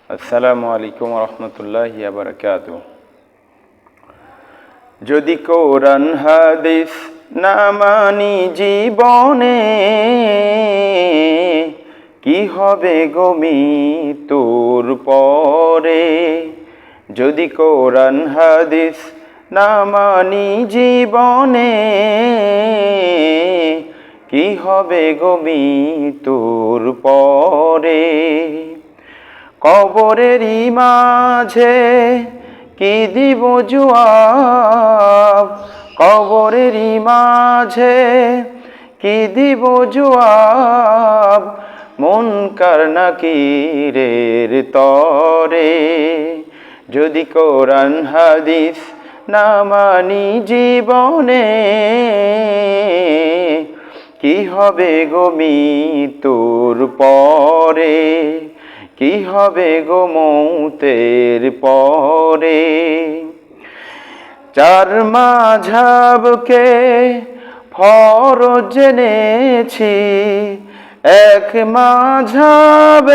আসসালামু আলাইকুম রহমতুল্লাহি ওয়া বারাকাতুহু। যদি কোরআন হাদিস না মানি জীবনে, কি হবে গো মৃত্যুর পরে? যদি কোরআন হাদিস না মানি জীবনে, কি হবে গো মৃত্যুর পরে? কবরেরই মাঝে কি দিব জবাব, কবরেরই মাঝে কি দিব জবাব, মুনকার নাকিরের তরে। যদি কোরআন হাদিস না মানি জীবনে, কি হবে গো মৃত্যুর পরে? কি হবে গো মৌতের পরে? চার মাযহাবকে ফরজ জেনেছি, এক মাযহাবের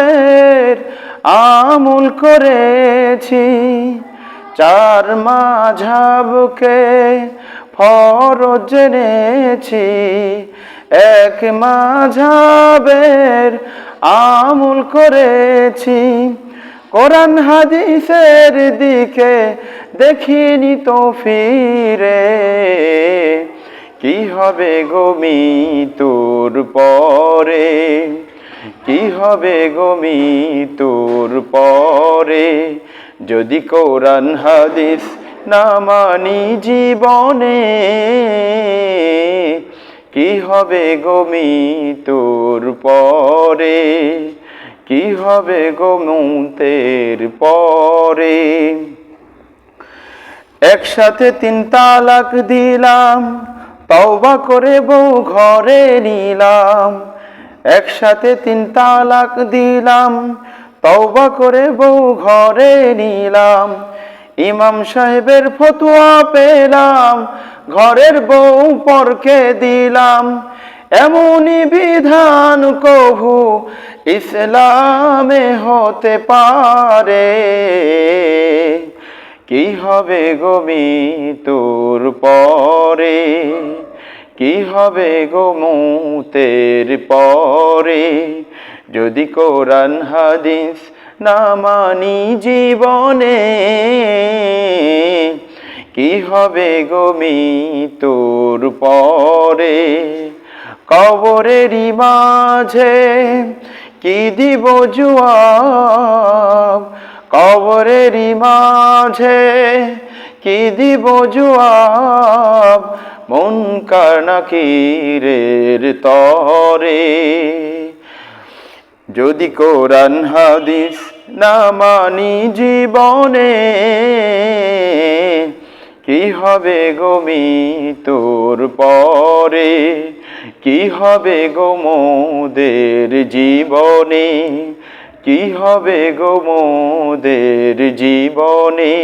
আমল করেছি। চার মাযহাবকে ফরজ জেনেছি, এক মাযহাবের আমল করেছি। কোরআন হাদিসের দিকে দেখিনি তো ফিরে, কি হবে গো মৃত্যুর পরে? কি হবে গো মৃত্যুর পরে? যদি কোরআন হাদিস না মানি জীবনে, কি হবে গো মৃত্যুর পরে? কি হবে গো মৌতের পরে? একসাথে 3 তালাক দিলাম, তওবা করে বউ ঘরে নিলাম। একসাথে 3 তালাক দিলাম, তওবা করে বউ ঘরে নিলাম। ইমাম সাহেবের ফতোয়া পেলাম, ঘরের বউ পরকে দিলাম। এমনই বিধান কভু ইসলামে হতে পারে? কি হবে গো মৃত্যুর পরে? কি হবে গো মৌতের পরে? যদি কোরআন হাদিস না মানি জীবনে, কি হবে গো মৃত্যুর পরে? কবরেরই মাঝে কি দিব জবাব, কবরেরই মাঝে কি দিব জবাব, মুনকার নাকিরের তরে। যদি কোরআন হাদিস না মানি জীবনে, কি হবে গো মৃত্যুর পরে? কি হবে গো মোদের জীবনে? কি হবে গো মোদের জীবনে?